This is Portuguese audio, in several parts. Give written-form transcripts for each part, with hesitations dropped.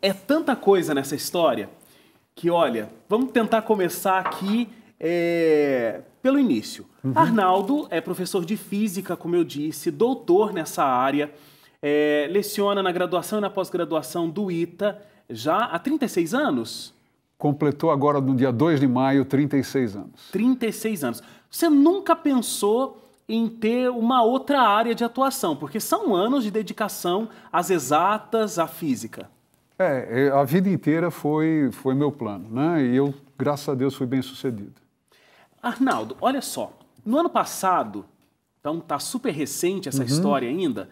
é tanta coisa nessa história que, olha, vamos tentar começar aqui pelo início. Arnaldo é professor de física, como eu disse, doutor nessa área, leciona na graduação e na pós-graduação do ITA já há 36 anos? Completou agora, no dia 2 de maio, 36 anos. 36 anos. Você nunca pensou em ter uma outra área de atuação, porque são anos de dedicação às exatas, à física. A vida inteira foi meu plano, né? E eu, graças a Deus, fui bem sucedido. Arnaldo, olha só, no ano passado, então tá super recente essa história ainda,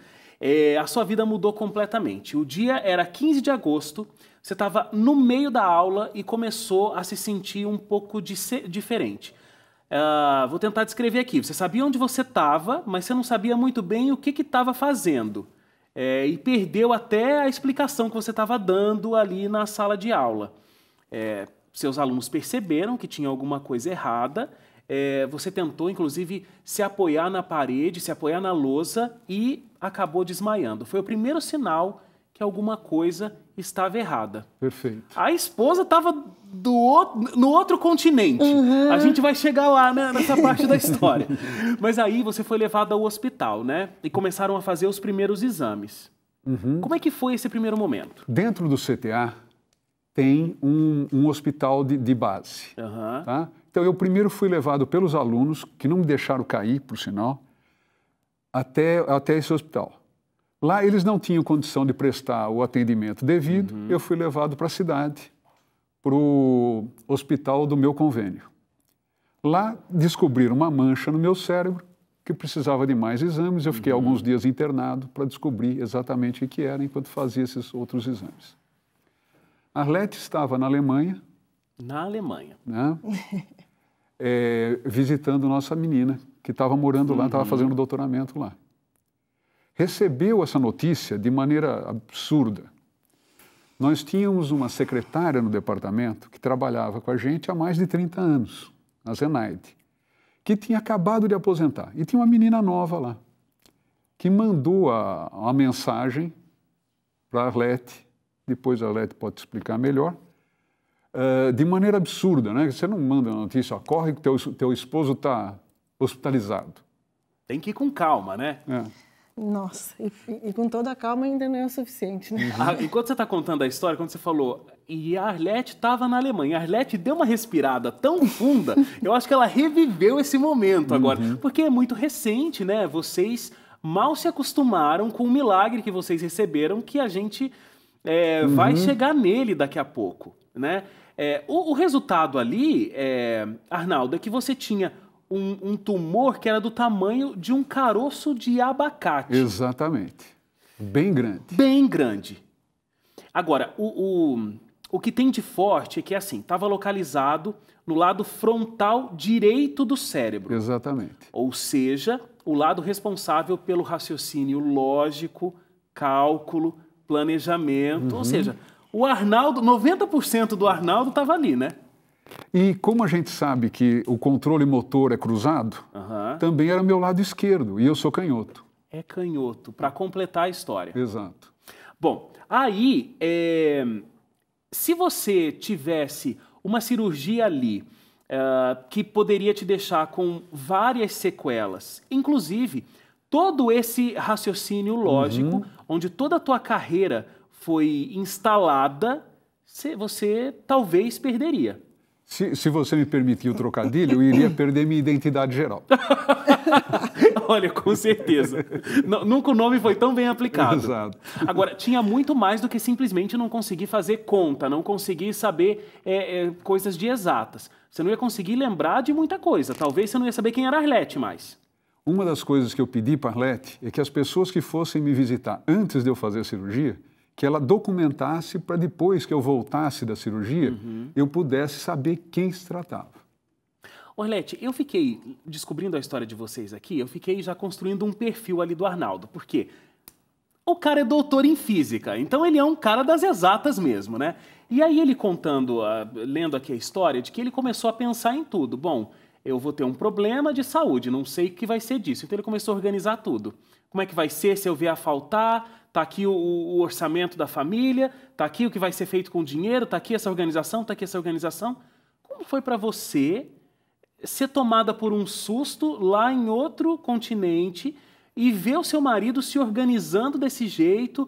a sua vida mudou completamente. O dia era 15 de agosto, você estava no meio da aula e começou a se sentir um pouco diferente. Vou tentar descrever aqui. Você sabia onde você estava, mas você não sabia muito bem o que estava fazendo. E perdeu até a explicação que você estava dando ali na sala de aula. Seus alunos perceberam que tinha alguma coisa errada. Você tentou, inclusive, se apoiar na parede, se apoiar na lousa e acabou desmaiando. Foi o primeiro sinal que alguma coisa estava errada. Perfeito. A esposa estava no outro continente. A gente vai chegar lá, né, nessa parte da história. Mas aí você foi levado ao hospital, né? E começaram a fazer os primeiros exames. Como é que foi esse primeiro momento? Dentro do CTA tem um hospital de base. Tá? Então eu primeiro fui levado pelos alunos, que não me deixaram cair, por sinal, até esse hospital. Lá eles não tinham condição de prestar o atendimento devido, eu fui levado para a cidade, para o hospital do meu convênio. Lá descobriram uma mancha no meu cérebro que precisava de mais exames, eu fiquei alguns dias internado para descobrir exatamente o que era enquanto fazia esses outros exames. A Arlete estava na Alemanha. Na Alemanha. Né, visitando nossa menina, que estava morando lá, estava fazendo doutoramento lá. Recebeu essa notícia de maneira absurda. Nós tínhamos uma secretária no departamento que trabalhava com a gente há mais de 30 anos, a Zenaide, que tinha acabado de aposentar. E tinha uma menina nova lá, que mandou uma mensagem para a Arlete, depois a Arlete pode explicar melhor, de maneira absurda, né? Você não manda uma notícia, corre que teu esposo está hospitalizado. Tem que ir com calma, né? Nossa, e com toda a calma ainda não é o suficiente, né? Enquanto você está contando a história, quando você falou, e a Arlete estava na Alemanha, a Arlete deu uma respirada tão funda, eu acho que ela reviveu esse momento agora, porque é muito recente, né? Vocês mal se acostumaram com o milagre que vocês receberam, que a gente vai chegar nele daqui a pouco, né? O resultado ali, Arnaldo, é que você tinha um tumor que era do tamanho de um caroço de abacate. Exatamente. Bem grande. Bem grande. Agora, o que tem de forte é que, assim, estava localizado no lado frontal direito do cérebro. Exatamente. Ou seja, o lado responsável pelo raciocínio lógico, cálculo, planejamento. Ou seja, o Arnaldo, 90% do Arnaldo estava ali, né? E como a gente sabe que o controle motor é cruzado, também era meu lado esquerdo, e eu sou canhoto. É canhoto, para completar a história. Exato. Bom, aí, se você tivesse uma cirurgia ali, que poderia te deixar com várias sequelas, inclusive todo esse raciocínio lógico, onde toda a tua carreira foi instalada, você talvez perderia. Se você me permitir o trocadilho, eu iria perder minha identidade geral. Olha, com certeza. Nunca o nome foi tão bem aplicado. Exato. Agora, tinha muito mais do que simplesmente não conseguir fazer conta, não conseguir saber coisas de exatas. Você não ia conseguir lembrar de muita coisa. Talvez você não ia saber quem era Arlete mais. Uma das coisas que eu pedi para a Arlete é que as pessoas que fossem me visitar antes de eu fazer a cirurgia, que ela documentasse para depois que eu voltasse da cirurgia, eu pudesse saber quem se tratava. Arlete, eu fiquei, descobrindo a história de vocês aqui, eu fiquei já construindo um perfil ali do Arnaldo, porque o cara é doutor em física, então ele é um cara das exatas mesmo, né? E aí ele contando, lendo aqui a história, de que ele começou a pensar em tudo. Bom, eu vou ter um problema de saúde, não sei o que vai ser disso. Então ele começou a organizar tudo. Como é que vai ser se eu vier a faltar? está aqui o orçamento da família, está aqui o que vai ser feito com o dinheiro, está aqui essa organização, está aqui essa organização. Como foi para você ser tomada por um susto lá em outro continente e ver o seu marido se organizando desse jeito,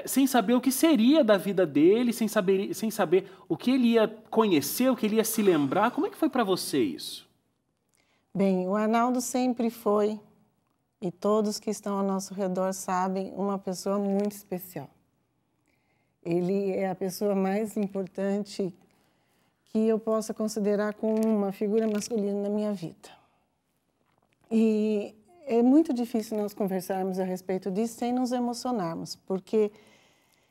sem saber o que seria da vida dele, sem saber o que ele ia conhecer, o que ele ia se lembrar? Como é que foi para você isso? Bem, o Arnaldo sempre foi, e todos que estão ao nosso redor sabem, uma pessoa muito especial. Ele é a pessoa mais importante que eu possa considerar como uma figura masculina na minha vida. E é muito difícil nós conversarmos a respeito disso sem nos emocionarmos, porque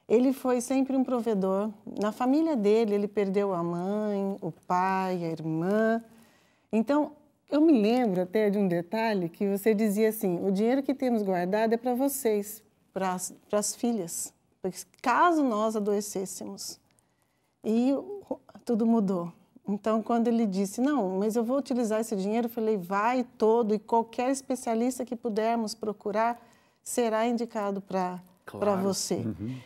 ele foi sempre um provedor. Na família dele, ele perdeu a mãe, o pai, a irmã. Então, eu me lembro até de um detalhe que você dizia assim, o dinheiro que temos guardado é para vocês, para as filhas, caso nós adoecêssemos. E tudo mudou. Então, quando ele disse, não, mas eu vou utilizar esse dinheiro, eu falei, vai todo, e qualquer especialista que pudermos procurar será indicado para você. Uhum.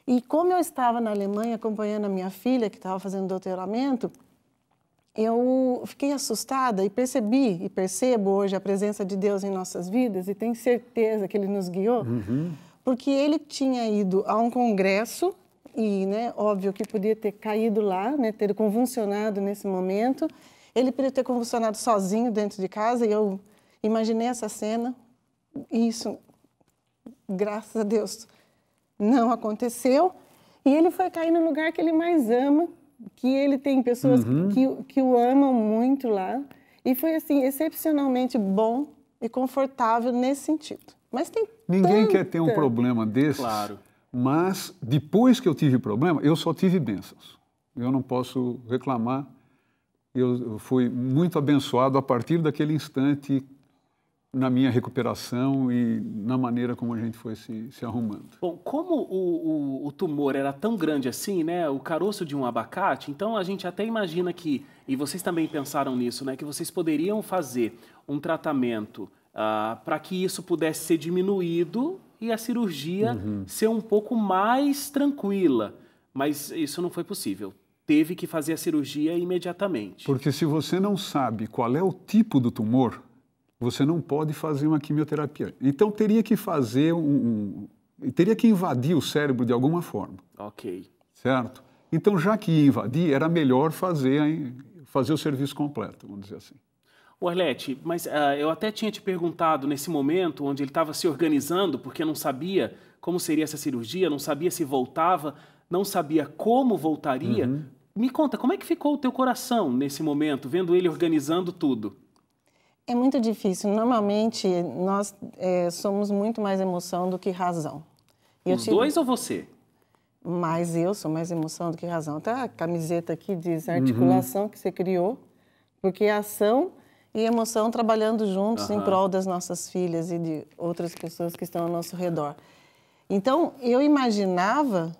E como eu estava na Alemanha acompanhando a minha filha, que estava fazendo doutoramento, eu fiquei assustada e percebi e percebo hoje a presença de Deus em nossas vidas e tenho certeza que Ele nos guiou, porque ele tinha ido a um congresso e, né, óbvio que podia ter caído lá, né, ter convulsionado nesse momento. Ele podia ter convulsionado sozinho dentro de casa e eu imaginei essa cena e isso, graças a Deus, não aconteceu. E ele foi cair no lugar que ele mais ama, que ele tem pessoas que o amam muito lá. E foi, assim, excepcionalmente bom e confortável nesse sentido. Mas tem Ninguém quer ter um problema desses, claro. Mas depois que eu tive problema, eu só tive bênçãos. Eu não posso reclamar. Eu fui muito abençoado a partir daquele instante na minha recuperação e na maneira como a gente foi se arrumando. Bom, como o tumor era tão grande assim, né, o caroço de um abacate, então a gente até imagina que, e vocês também pensaram nisso, né, que vocês poderiam fazer um tratamento para que isso pudesse ser diminuído e a cirurgia ser um pouco mais tranquila, mas isso não foi possível. Teve que fazer a cirurgia imediatamente. Porque se você não sabe qual é o tipo do tumor, você não pode fazer uma quimioterapia. Então, teria que fazer teria que invadir o cérebro de alguma forma. Ok. Certo? Então, já que ia invadir, era melhor fazer o serviço completo, vamos dizer assim. Arlete, mas eu até tinha te perguntado nesse momento onde ele estava se organizando, porque não sabia como seria essa cirurgia, não sabia se voltava, não sabia como voltaria. Me conta, como é que ficou o teu coração nesse momento, vendo ele organizando tudo? É muito difícil. Normalmente, nós somos muito mais emoção do que razão. Os dois ou você? Mas eu sou mais emoção do que razão. Até a camiseta aqui diz articulação que você criou, porque é ação e emoção trabalhando juntos em prol das nossas filhas e de outras pessoas que estão ao nosso redor. Então, eu imaginava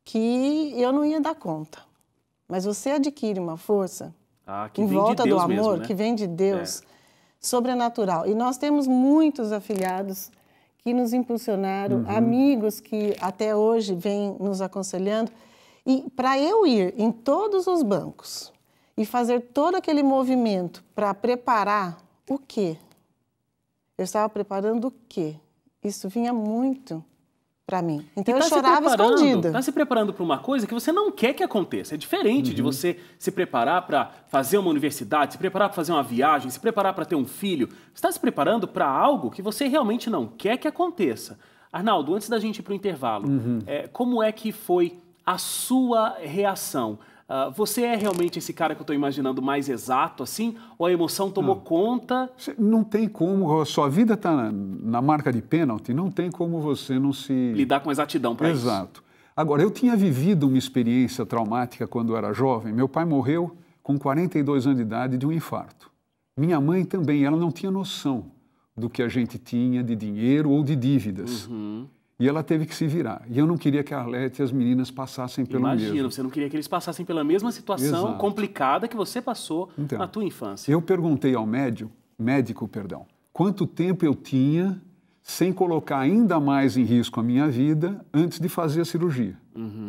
que eu não ia dar conta. Mas você adquire uma força em volta do amor, mesmo, né? Que vem de Deus, sobrenatural. E nós temos muitos afiliados que nos impulsionaram, amigos que até hoje vêm nos aconselhando. E para eu ir em todos os bancos e fazer todo aquele movimento para preparar o quê? Eu estava preparando o quê? Isso vinha muito para mim. Então eu chorava escondida. Está se preparando para uma coisa que você não quer que aconteça. É diferente de você se preparar para fazer uma universidade, se preparar para fazer uma viagem, se preparar para ter um filho. Você está se preparando para algo que você realmente não quer que aconteça. Arnaldo, antes da gente ir para o intervalo, como é que foi a sua reação? Você é realmente esse cara que eu estou imaginando mais exato, assim? Ou a emoção tomou conta? Não tem como, a sua vida está na marca de pênalti, não tem como você não se... lidar com exatidão para isso. Exato. Agora, eu tinha vivido uma experiência traumática quando eu era jovem. Meu pai morreu com 42 anos de idade de um infarto. Minha mãe também, ela não tinha noção do que a gente tinha de dinheiro ou de dívidas. E ela teve que se virar. E eu não queria que a Arlete e as meninas passassem pelo mesmo. Imagina, você não queria que eles passassem pela mesma situação complicada que você passou na tua infância. Eu perguntei ao médico, quanto tempo eu tinha sem colocar ainda mais em risco a minha vida antes de fazer a cirurgia.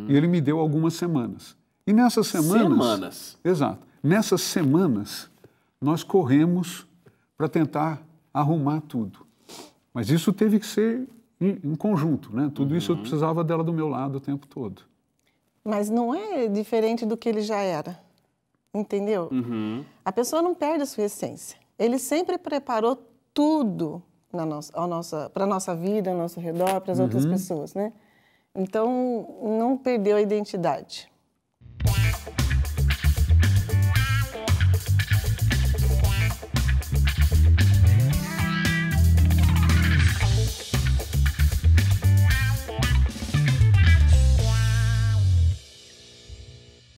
E ele me deu algumas semanas. E nessas semanas... Exato. Nessas semanas, nós corremos para tentar arrumar tudo. Mas isso teve que ser em conjunto, né? Tudo isso eu precisava dela do meu lado o tempo todo. Mas não é diferente do que ele já era, entendeu? A pessoa não perde a sua essência. Ele sempre preparou tudo para a nossa vida, ao nosso redor, para as outras pessoas, né? Então, não perdeu a identidade.